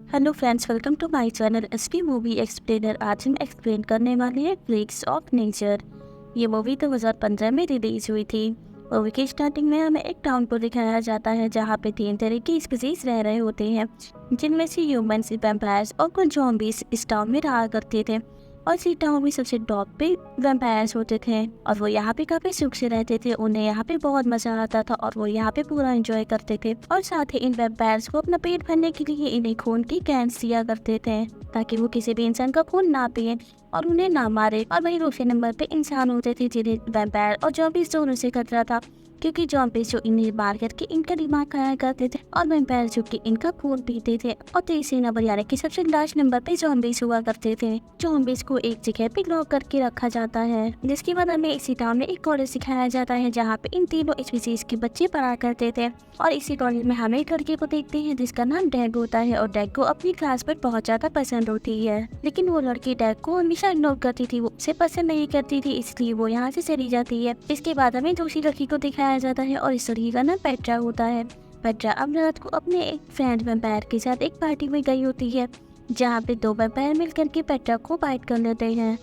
Hello friends, welcome to my channel SP movie explainer. आज हम explain करने वाले हैं फ्रीक्स ऑफ नेचर। ये मूवी 2015 में रिलीज हुई थी। मूवी की स्टार्टिंग में हमें एक टाउन को दिखाया जाता है जहाँ पे 3 तरह की स्पीसीज रह रहे होते हैं, जिनमें से ह्यूमंस, वैम्पायर्स और कुछ ज़ॉम्बीज इस टाउन में रहा करते थे। और इसी टाउन में सबसे टॉप पे वैम्पायर्स होते थे और वो यहाँ पे काफ़ी सुख से रहते थे। उन्हें यहाँ पे बहुत मज़ा आता था और वो यहाँ पे पूरा एंजॉय करते थे। और साथ ही इन वैम्पायर्स को अपना पेट भरने के लिए इन्हें खून की कैंस दिया करते थे ताकि वो किसी भी इंसान का खून ना पिए और उन्हें ना मारे। और वही दूसरे नंबर पे इंसान होते थे जिन्हें वैम्पायर और ज़ॉम्बीज़ दोनों से खतरा था, क्योंकि ज़ॉम्बीज़ जो इन्हें मार करके इनका दिमाग खाया करते थे और वैम्पायर जो कि इनका खून पीते थे। और तीसरे नंबर यानी कि सबसे लास्ट नंबर पे ज़ॉम्बीज़ हुआ करते थे। ज़ॉम्बीज़ को एक जगह पे लॉक करके रखा जाता है, जिसके बाद हमें इसी टाउन में एक कॉलेज सिखाया जाता है जहाँ पे इन तीनों स्पीसीज के बच्चे पढ़ा करते थे। और इसी कॉलेज में हमें एक लड़के को देखते हैं जिसका नाम डैग होता है और डैग को अपनी क्लास पर बहुत ज्यादा पसंद होती है, लेकिन वो लड़की डैग को हमेशा इग्नोर करती थी। वो उसे पसंद नहीं करती थी, इसलिए वो यहाँ से चली जाती है। इसके बाद हमें दूसरी लड़की को दिखाया जाता है और इस लड़की का नाम पेट्रा होता है। पेट्रा अब रात को अपने एक फ्रेंड वैम्पायर के साथ एक पार्टी में गई होती है जहाँ पे 2 वैम्पायर मिलकर के पेट्रा को बाइट कर लेते हैं।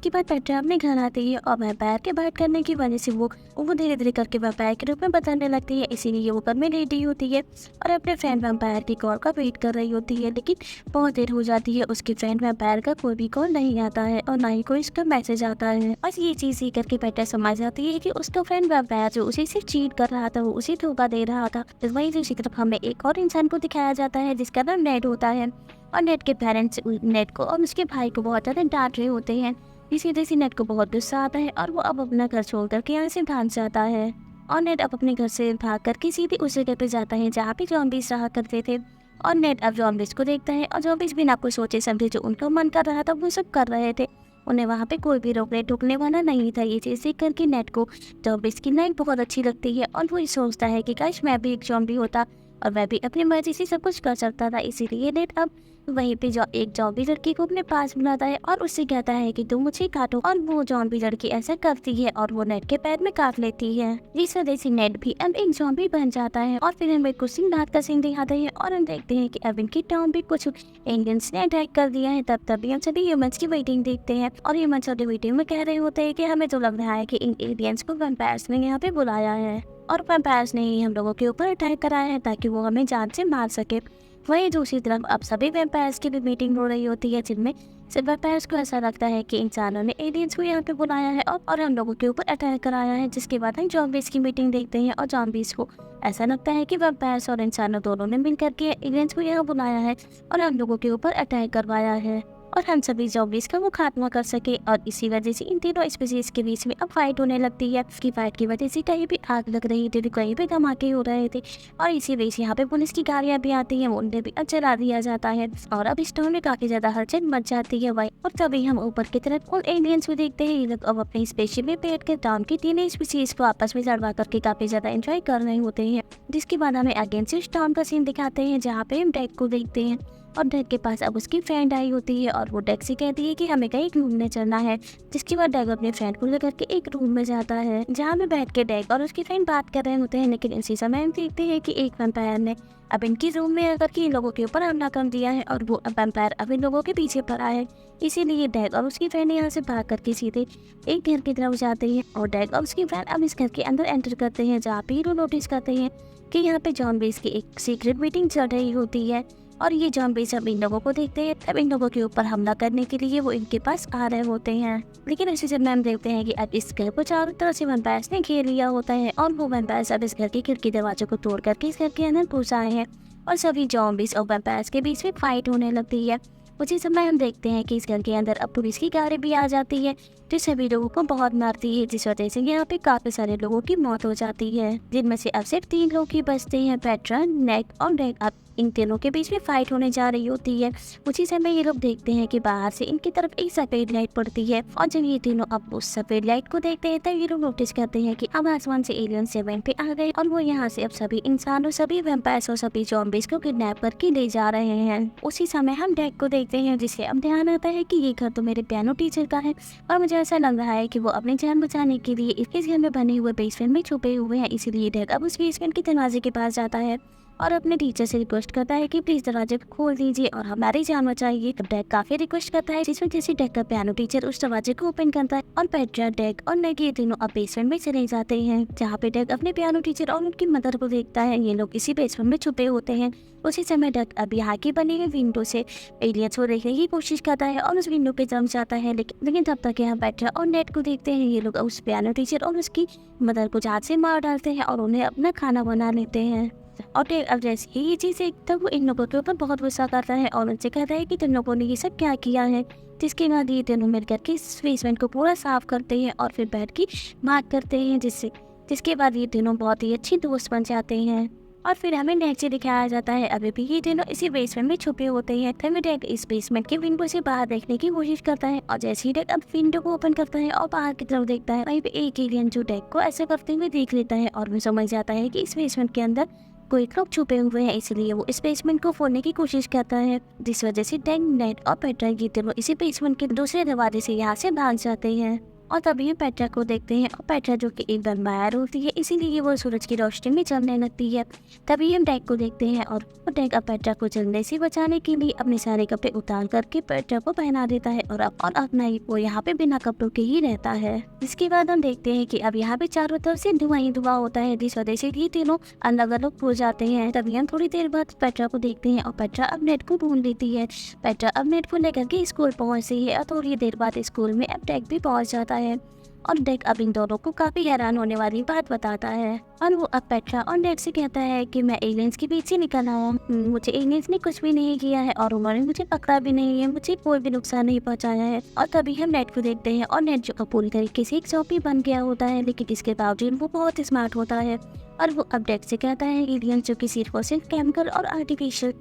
के बाद पेट्रा अपने घर आती है और वैम्पायर के बाइट करने की वजह से वो धीरे धीरे करके वैम्पायर के रूप में बदलने लगती है। इसीलिए वो घर में लेटी होती है और अपने फ्रेंड वैम्पायर की कॉल का वेट कर रही होती है, लेकिन बहुत देर हो जाती है। उसके फ्रेंड वैम्पायर का कोई भी कॉल नहीं आता है और ना ही कोई उसका मैसेज आता है। बस ये चीज़ ही करके पेट्रा समझ जाती है कि उसका फ्रेंड वैम्पायर जो उसे सिर्फ चीट कर रहा था, वो उसे धोखा दे रहा था। तो वहीं दूसरी तरफ हमें एक और इंसान को दिखाया जाता है जिसका नाम नेड होता है। और नेड के पेरेंट्स नेड को और उसके भाई को बहुत ज़्यादा डांट रहे होते हैं। इसी वजह से नेड को बहुत गुस्सा आता है और वो अब अपना घर छोड़ करके यहाँ से भाग जाता है। और नेड अब अपने घर से भाग करके सीधे उस जगह पे जाता है जहाँ पे ज़ॉम्बीज़ रहा करते थे। और नेड अब ज़ॉम्बीज़ को देखता है और ज़ॉम्बीज़ बिना कुछ सोचे समझे जो उनका मन कर रहा था वो सब कर रहे थे। उन्हें वहाँ पे कोई भी रोकने टोकने वाला नहीं था। ये चीज़ देख करके नेड को ज़ॉम्बीज़ की लाइफ बहुत अच्छी लगती है और वो ये सोचता है कि काश मैं भी एक ज़ॉम्बी होता और मैं भी अपनी मर्जी से सब कुछ कर सकता था। इसीलिए नेड अब वहीं पे जो एक जॉम्बी लड़की को अपने पास बुलाता है और उससे कहता है कि तुम मुझे काटो। और वो जॉम्बी लड़की ऐसा करती है और वो नेड के पैर में काट लेती है। इस वजह से नेड भी अब एक जॉम्बी बन जाता है। और फिर हमें कुछ सीन रात का सीन दिखाते हैं और हम देखते हैं कि अब इनकी टाउन भी कुछ एलियंस ने अटैक कर दिया है। तभी हम सभी ह्यूमंस की मीटिंग देखते हैं और ह्यूमंस वाली मीटिंग में कह रहे होते हैं कि हमें तो लग रहा है कि इन एलियंस को वैम्पायर्स ने यहाँ पे बुलाया है और वैम्पायर्स ने ही हम लोगों के ऊपर अटैक कराया है ताकि वो हमें जान से मार सके। वहीं दूसरी तरफ अब सभी वैम्पायर्स की भी मीटिंग हो रही होती है, जिनमें सिर्फ वैम्पायर्स को ऐसा लगता है कि इंसानों ने एलियंस को यहाँ पे बुलाया है और हम लोगों के ऊपर अटैक कराया है। जिसके बाद हम ज़ॉम्बीज़ की मीटिंग देखते हैं और ज़ॉम्बीज़ को ऐसा लगता है कि वैम्पायर्स और इंसानों दोनों ने मिलकर के एलियंस को यहाँ बुलाया है और हम लोगों के ऊपर अटैक करवाया है और हम सभी ज़ॉम्बीज़ का वो खात्मा कर सके। और इसी वजह से इन तीनों स्पीसीज के बीच में अब फाइट होने लगती है। इसकी फाइट की वजह से कहीं भी आग लग रही थी, कहीं भी धमाके हो रहे थे और इसी वजह से यहाँ पे पुलिस की गाड़ियाँ भी आती हैं, उन्हें भी जला दिया जाता है और अब इस टाउन में काफी ज्यादा हलचल मच जाती है भाई। और तभी हम ऊपर की तरफ उन एलियंस को देखते हैं। ये लोग अब अपने स्पेसशिप में बैठ कर टाउन की तीनों स्पीसीज को आपस में लड़वा करके काफी ज्यादा एंजॉय कर रहे होते हैं। जिसके बाद हमें अगेन से उस टाउन का सीन दिखाते हैं जहाँ पे हम डैग को देखते हैं और डैग के पास अब उसकी फ्रेंड आई होती है और वो डैग से कहती है कि हमें कहीं घूमने चलना है। जिसके बाद डैग अपने फ्रेंड को लेकर के एक रूम में जाता है जहाँ में बैठ के डैग और उसकी फ्रेंड बात कर रहे होते हैं। लेकिन इसी समय हम देखते हैं कि एक वैम्पायर ने अब इनकी रूम में आकर के इन लोगों के ऊपर हमला कर दिया है और वो वैम्पायर अब इन लोगों के पीछे पड़ा है। इसीलिए डैग और उसकी फ्रेंड यहाँ से भाग करके सीधे एक घर की तरफ जाते हैं और डैग और उसकी फ्रेंड अब इस घर के अंदर एंटर करते हैं जहाँ पे वो नोटिस करते हैं कि यहाँ पे ज़ॉम्बीज़ की एक सीक्रेट मीटिंग चल रही होती है। और ये ज़ॉम्बीज़ अब इन लोगों को देखते हैं, तब इन लोगों के ऊपर हमला करने के लिए वो इनके पास आ रहे होते हैं। लेकिन इसी समय हम देखते हैं कि अब इस घर को चारों तरफ से वैम्पायर्स ने घेर लिया होता है और वो वैम्पायर्स अब इस घर की खिड़की दरवाजों को तोड़ करके इस घर के अंदर घुस आए हैं और सभी ज़ॉम्बीज़ और वैम्पायर्स के बीच में फाइट होने लगती है। उसी समय हम देखते हैं कि इस घर के अंदर अब पुलिस की गाड़ी भी आ जाती है जो सभी लोगों को बहुत मारती है, जिस वजह से यहाँ पे काफी सारे लोगों की मौत हो जाती है, जिनमें से अब सिर्फ 3 लोग ही बचते हैं, पेट्रा, नेड और डैग। अब इन तीनों के बीच में फाइट होने जा रही होती है। उसी समय ये लोग देखते हैं कि बाहर से इनकी तरफ एक सफेद लाइट पड़ती है और जब ये तीनों अब उस सफेद लाइट को देखते हैं तब ये लोग नोटिस करते हैं कि अब आसमान से एलियंस जमीन पे आ गए और वो यहाँ से अब सभी इंसानों, सभी वैम्पायर्स और सभी ज़ॉम्बीज़ को किडनैप करके ले जा रहे हैं। उसी समय हम डैग को देखते हैं जिससे अब ध्यान आता है कि ये घर तो मेरे पियानो टीचर का है और मुझे ऐसा लग रहा है कि वो अपनी जान बचाने के लिए इस घर में बने हुए बेसमेंट में छुपे हुए हैं। इसीलिए डैग अब उस बेसमेंट के दरवाजे के पास जाता है और अपने टीचर से रिक्वेस्ट करता है कि प्लीज दरवाजे को खोल दीजिए और हमारी जान बचाइए। तब डेक काफी रिक्वेस्ट करता है, जिसमें जैसे डेक का पियानो टीचर उस दरवाजे को ओपन करता है और पेट्रा, डेक और नेट ये तीनों अब बेसमेंट में चले जाते हैं, जहाँ पे डेक अपने पियानो टीचर और उनकी मदर को देखता है। ये लोग इसी बेसमेंट में छुपे होते हैं। उसी समय डेक अब यहाँ की बनी हुई विंडो से एलियंस को देखने की कोशिश करता है और उस विंडो पे जम जाता है, लेकिन तब तक यहाँ पेट्रा और नेट को देखते हैं। ये लोग उस पियानो टीचर और उसकी मदर को जान से मार डालते हैं और उन्हें अपना खाना बना लेते हैं। और डेक अब जैसे ही ये चीज़ देखता है वो इन लोगों के ऊपर बहुत गुस्सा करता है और उनसे कहता है कि तुम लोगों ने ये सब क्या किया है। जिसके बाद ये तीनों मिलकर के इस बेसमेंट को पूरा साफ करते हैं और फिर बैठ की बात करते हैं, जिसके बाद ये तीनों बहुत ही अच्छी दोस्त बन जाते हैं। और फिर हमें नेक्स्ट डे दिखाया जाता है, अभी भी ये तीनों इसी बेसमेंट में छुपे होते हैं। तभी डेक इस बेसमेंट के विंडो से बाहर देखने की कोशिश करता है और जैसे ही डेक अब विंडो को ओपन करता है और बाहर की तरफ देखता है, वहीं पे एक एलियन जो डेक को ऐसे करते हुए देख लेता है और वो समझ जाता है कि इस बेसमेंट के अंदर कोई लोग छुपे हुए हैं, इसलिए वो इस बेसमेंट को फोड़ने की कोशिश करता है, जिस वजह से डेक, नेट और पेट्रा ये तीनों इसी बेसमेंट के दूसरे दरवाजे से यहाँ से भाग जाते हैं। और तभी हम पेट्रा को देखते हैं और पेट्रा जो कि एक वैम्पायर होती है, इसीलिए वो सूरज की रोशनी में जलने लगती है। तभी हम डेक को देखते हैं और डेक अब पेट्रा को जलने से बचाने के लिए अपने सारे कपड़े उतार करके पेट्रा को पहना देता है और अपना ही वो यहाँ पे बिना कपड़ों के ही रहता है। इसके बाद हम देखते हैं कि अब यहाँ पे चारों तरफ से धुआं ही धुआं होता है, जिस वजह से ये तीनों अलग अलग हो जाते हैं। तभी हम थोड़ी देर बाद पेट्रा को देखते हैं और पेट्रा अब नेट को ढूंढ लेती है। पेट्रा अब नेट को लेकर के स्कूल पहुँचती है और थोड़ी देर बाद स्कूल में अब डेक भी पहुँच जाता है और डेक अब इन दोनों को काफी हैरान होने वाली बात बताता है। और वो अब पेट्रा और डेक से कहता है कि मैं एलियंस के बीच से निकल आया हूँ, मुझे एलियंस ने कुछ भी नहीं किया है और उन्होंने मुझे पकड़ा भी नहीं है, मुझे कोई भी नुकसान नहीं पहुंचाया है। और तभी हम नेट को देखते हैं और नेट जो पूरी तरीके से एक चौपी बन गया होता है, लेकिन इसके बावजूद वो बहुत स्मार्ट होता है और वो अब डेक से कहता है एलियंस जो कि सिर्फ और सिर्फ केमिकल और आर्टिफिशियल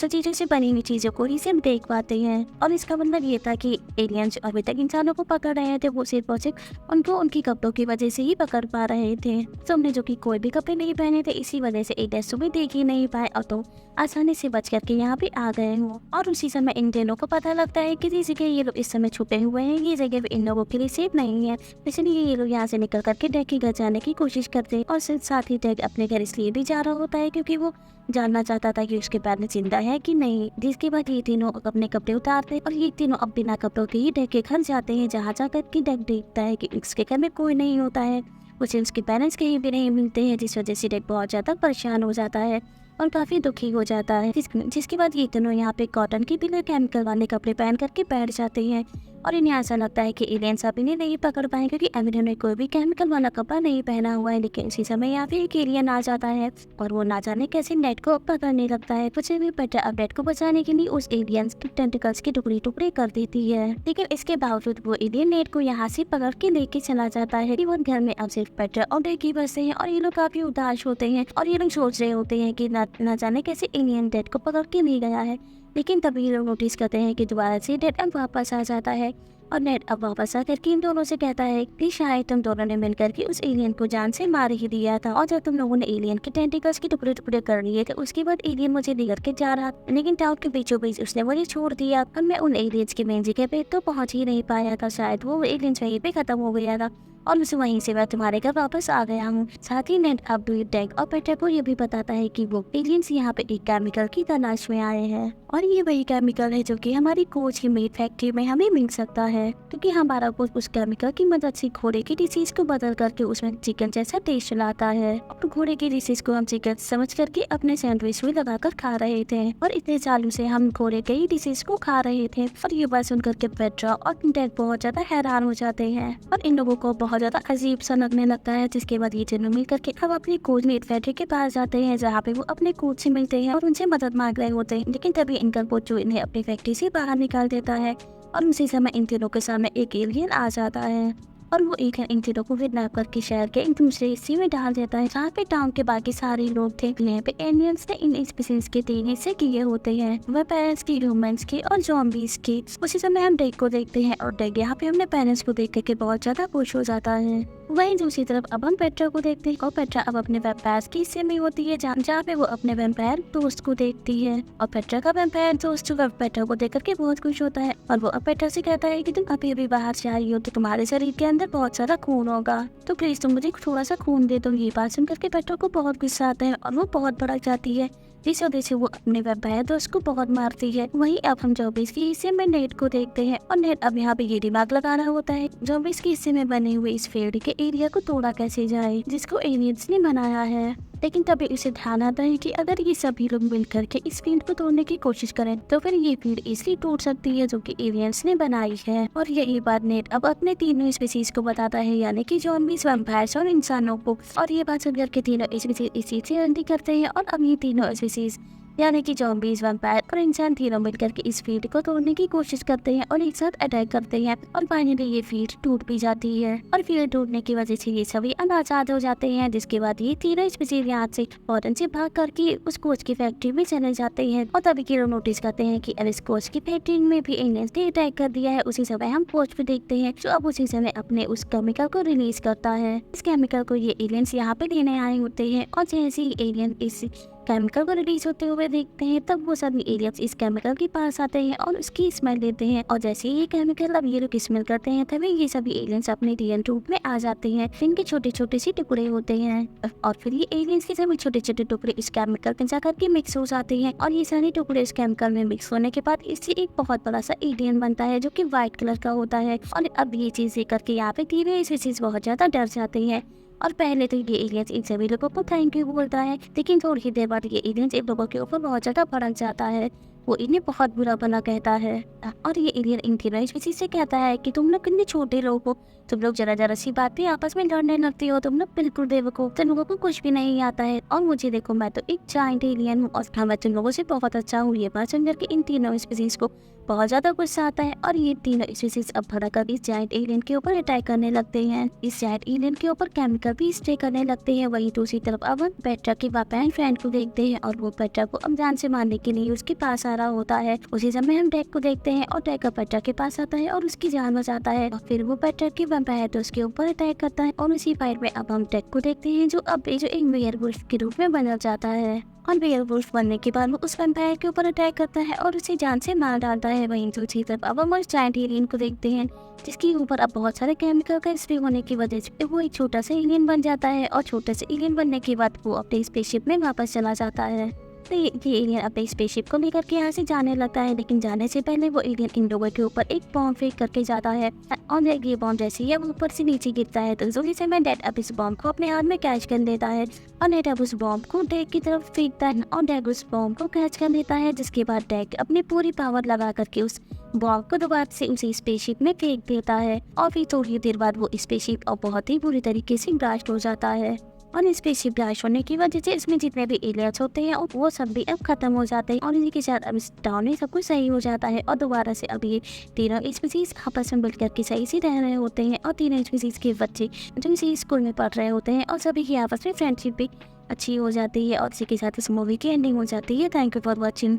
चीजों से बनी हुई चीजों को ही सिर्फ देख पाते हैं। और इसका मतलब ये था कि एलियंस अभी तक इंसानों को पकड़ रहे थे, वो सिर्फ और सिर्फ उनको उनकी कपड़ों की वजह से ही पकड़ पा रहे थे। तुमने जो कि कोई भी कपड़े नहीं पहने थे, इसी वजह से एलियंस तुम्हें देख ही नहीं पाए और तुम आसानी से बच करके यहाँ पे आ गए हो। और उसी समय इन तीनों को पता लगता है कि जगह ये लोग इस समय छुपे हुए हैं, ये जगह भी इन लोगों के लिए सेफ नहीं है, इसलिए ये लोग यहाँ से निकल करके डेक के घर जाने की कोशिश करते हैं। और साथ ही डेक अपने घर इसलिए भी जा रहा होता है क्योंकि वो जानना चाहता था कि उसके पेरेंट्स जिंदा है कि नहीं। जिसके बाद ये तीनों अपने कपड़े उतारते और ये तीनों अब बिना कपड़ों के ही डेक के घर जाते हैं, जहाँ जाकर के डेक देखता है कि उसके घर में कोई नहीं होता है, उसे उसके पेरेंट्स कहीं भी नहीं मिलते हैं, जिस वजह से डेक बहुत ज़्यादा परेशान हो जाता है और काफ़ी दुखी हो जाता है। जिसके बाद ये तीनों यहाँ पे कॉटन के बिना केमिकल वाले कपड़े पहन करके बैठ जाते हैं और इन्हें ऐसा लगता है कि एलियंस अब इन्हें नहीं पकड़ पाए क्योंकि अभी ने कोई भी केमिकल वाला कपड़ा नहीं पहना हुआ है। लेकिन इसी समय यहाँ पे एक एलियन आ जाता है और वो ना जाने कैसे नेट को पकड़ने लगता है। कुछ भी पेट्रा अब नेट को बचाने के लिए उस एलियंस के टेंटिकल्स के टुकड़े टुकड़े कर देती है, लेकिन इसके बावजूद वो एलियन नेट को यहाँ से पकड़ के लेके चला जाता है। वो घर में अब सिर्फ पेट्रा और डेक ही बसते हैं और ये लोग काफी उदास होते हैं और ये लोग सोच रहे होते हैं कि ना जाने कैसे एलियन डेट को पकड़ के ले गया है। लेकिन तभी लोग नोटिस करते हैं कि दोबारा से डेट अब वापस आ जाता है और नेट अब वापस आकर के इन दोनों से कहता है कि शायद तुम दोनों ने मिलकर के उस एलियन को जान से मार ही दिया था और जब तुम लोगों ने एलियन के टेंटिकल्स के टुकड़े टुकड़े कर लिए थे उसके बाद एलियन मुझे लेकर के जा रहा, लेकिन टाउन के बीचों बीच उसने मुझे छोड़ दिया और मैं उन एलियंस के मेन जगह पे तो पहुंच ही नहीं पाया था, शायद वो एलियंस वहीं पे खत्म हो गया था और उस वहीं से मैं तुम्हारे घर वापस आ गया हूँ। साथ ही नेट अब डेक और पेट्रा को ये भी बताता है कि वो एलियंस यहाँ पे एक केमिकल की तलाश में आए हैं और ये वही केमिकल है जो कि हमारी कोच की मीट फैक्ट्री में हमें मिल सकता है, क्योंकि हमारा कोच उस केमिकल की मदद से घोड़े की डिसीज को बदल करके उसमें चिकन जैसा टेस्ट लाता है और घोड़े की डिसीज को हम चिकन समझ करके अपने सैंडविच में लगाकर खा रहे थे और इतने चालू से हम घोड़े के ही डिसीज को खा रहे थे। और ये बात सुन करके पेट्रा और डेक बहुत ज्यादा हैरान हो जाते हैं और इन लोगों को बहुत ज्यादा अजीब सा लगने लगता है। जिसके बाद ये तीनों मिल करके अब अपनी कोच मीट फैक्ट्री के पास जाते हैं, जहाँ पे वो अपने कोच से मिलते हैं और उनसे मदद मांग रहे होते हैं। लेकिन तभी इनका कोच जो इन्हें अपनी फैक्ट्री से बाहर निकाल देता है और उसी समय इन तीनों के सामने एक एलियन आ जाता है और वो एक इन तीनों को किडनैप करके शहर के एक दूसरे हिस्से में डाल देता है, जहाँ पे टाउन के बाकी सारे लोग थे। यहाँ पे एलियंस ने इन स्पीसीज के 3 हिस्से किए होते हैं, वह पेरेंट्स के, ह्यूमंस के और ज़ॉम्बीज के। उसी समय हम डेक को देखते हैं और डेक यहाँ पे अपने पेरेंट्स को देख करके बहुत ज्यादा खुश हो जाता है। वहीं दूसरी तरफ अब हम पेट्रा को देखते हैं और पेट्रा अब अपने वैम्पायर्स के हिस्से में होती है जहाँ पे वो अपने वैम्पायर दोस्त को देखती है और पेट्रा का वैम्पायर दोस्त पेट्रा को देख करके बहुत खुश होता है और वो अब पेट्रा से कहता है कि तुम अभी अभी बाहर से आई हो तो तुम्हारे शरीर के अंदर बहुत सारा खून होगा, तो प्लीज तुम मुझे थोड़ा सा खून दे दो। ये बात सुन करके पेट्रा को बहुत गुस्सा आता है और वो बहुत भड़क जाती है, जिस वजह से वो अपने वैम्पायर दोस्त को बहुत मारती है। वहीं अब हम जॉम्बीज के हिस्से में नेट को देखते हैं और नेट अब यहाँ पे ये दिमाग लगा रहा होता है जॉम्बीज के हिस्से में बने हुए इस फील्ड के एरिया को तोड़ा कैसे जाए जिसको एलियंस ने बनाया है। लेकिन तभी उसे ध्यान आता है कि अगर ये सभी लोग मिलकर के इस फील्ड को तोड़ने की कोशिश करें तो फिर ये फील्ड इसलिए टूट सकती है जो कि एलियंस ने बनाई है। और यही बात नेट अब अपने तीनों स्पीसीज को बताता है, यानी कि ज़ॉम्बीज़, वैम्पायर्स और इंसानों को। और ये बात सुनकर के तीनों स्पीसीज इसी से एंट्री करते हैं और अब ये तीनों स्पीसीज यानी कि ज़ॉम्बीज़, वैम्पायर और इंसान तीनों मिलकर के इस फील्ड को तोड़ने की कोशिश करते हैं और एक साथ अटैक करते हैं और फाइनली ये फील्ड टूट भी जाती है। और फील्ड टूटने की वजह से ये सभी आजाद हो जाते हैं, जिसके बाद ये तीनों स्पीसीज यहाँ से फौरन से भाग करके उस कोच की फैक्ट्री में चले जाते हैं। और तभी कीरो नोटिस करते हैं कि अब इस कोच की फैक्ट्री में भी एलियंस ने अटैक कर दिया है। उसी समय हम कोच को देखते हैं जो अब उसी समय अपने उस केमिकल को रिलीज करता है। इस केमिकल को ये एलियंस यहाँ पे लेने आए होते हैं और जैसे ही एलियन इस केमिकल को रिलीज होते हुए देखते हैं तब वो सभी एलियंस इस केमिकल के पास आते हैं और उसकी स्मेल लेते हैं। और जैसे ही ये केमिकल अब ये लोग स्मेल करते हैं तभी ये सभी एलियंस अपने डीएनए रूप में आ जाते हैं। इनके छोटे छोटे से टुकड़े होते हैं और फिर ये एलियंस के सभी छोटे छोटे टुकड़े इस केमिकल में जा करके मिक्स हो जाते हैं और ये सारे टुकड़े इस केमिकल में मिक्स होने के बाद इससे एक बहुत बड़ा सा एलियन बनता है जो कि व्हाइट कलर का होता है। और अब ये चीज देख करके यहाँ पे तीनों स्पीसीज बहुत ज्यादा डर जाते हैं और पहले तो ये एलियंस इन सभी लोगों को थैंक यू बोलता है, लेकिन थोड़ी ही देर बाद ये एलियंस इन लोगों के ऊपर बहुत ज्यादा भड़क जाता है। वो इन्हें बहुत बुरा भला कहता है और ये एलियन इन तीनों स्पीसीज से कहता है कि तुम लोग कितने छोटे लोग हो, तुम लोग जरा जरा सी बात पे आपस में लड़ने लगते हो, तुम लोग बिल्कुल बेवकूफ, तुम लोगों को कुछ भी नहीं आता है। और मुझे देखो, मैं तो एक जायंट एलियन हूँ और मैं तुम लोगों से बहुत अच्छा हूँ। ये बात सुनकर के इन तीनों स्पीसीज को बहुत ज्यादा गुस्सा आता है और ये तीनों स्पीसीज अब भड़कर इस जायंट एलियन के ऊपर अटैक करने लगते हैं। इस जायंट एलियन के ऊपर केमिकल भी स्प्रे करने लगते हैं। वही दूसरी तरफ अब हम पेट्रा के वैम्पायर फ्रेंड को देखते हैं और वो पेट्रा को अब जान से मारने के लिए उसके पास आ रहा होता है। उसी समय हम डेक को देखते हैं और डेक पेट्रा के पास आता है और उसकी जान बचाता है और फिर वो पेट्रा के वैम्पायर तो उसके ऊपर अटैक करता है। और उसी फाइट में अब हम डेक को देखते हैं जो अब जो एक वेयरवुल्फ के रूप में बदल जाता है और वेयरवुल्फ बनने के बाद वो उस वैम्पायर के ऊपर अटैक करता है और उसे जान से मार डालता है। वहीं दूसरी तरफ अब हम उस जायंट एलियन को देखते हैं जिसके ऊपर अब बहुत सारे केमिकल का स्प्रे होने की वजह से वो एक छोटा सा एलियन बन जाता है और छोटे से एलियन बनने के बाद वो अपने स्पेसशिप में वापस चला जाता है। तो ये एलियन अपने स्पेसशिप को लेकर के यहाँ से जाने लगता है, लेकिन जाने से पहले वो एलियन इन लोगों के ऊपर एक बॉम्ब फेंक करके जाता है और ये बॉम्ब जैसे ही वो ऊपर से नीचे गिरता है तो जोरी से डेड अब इस बॉम्ब को अपने हाथ में कैच कर लेता है और नेट अब उस बॉम्ब को डेक की तरफ फेंकता है और डेक उस बॉम्ब को कैच कर लेता है, जिसके बाद डेक अपनी पूरी पावर लगा करके उस बॉम्ब को दोबारा से उसी स्पेसशिप में फेंक देता है और फिर थोड़ी देर बाद वो स्पेसशिप और बहुत ही बुरी तरीके से ब्लास्ट हो जाता है। और स्पेसशिप ब्लास्ट होने की वजह से इसमें जितने भी एलियंस होते हैं वो सब भी अब खत्म हो जाते हैं और इसी के साथ अब इस टाउन में सब कुछ सही हो जाता है और दोबारा से अब ये तीनों स्पीसीज आपस में मिलकर के सही से रह रहे होते हैं और तीनों स्पीसीज के बच्चे जो इसी स्कूल में पढ़ रहे होते हैं और सभी की आपस में फ्रेंडशिप भी अच्छी हो जाती है और इसी के साथ इस मूवी की एंडिंग हो जाती है। Thank you for watching.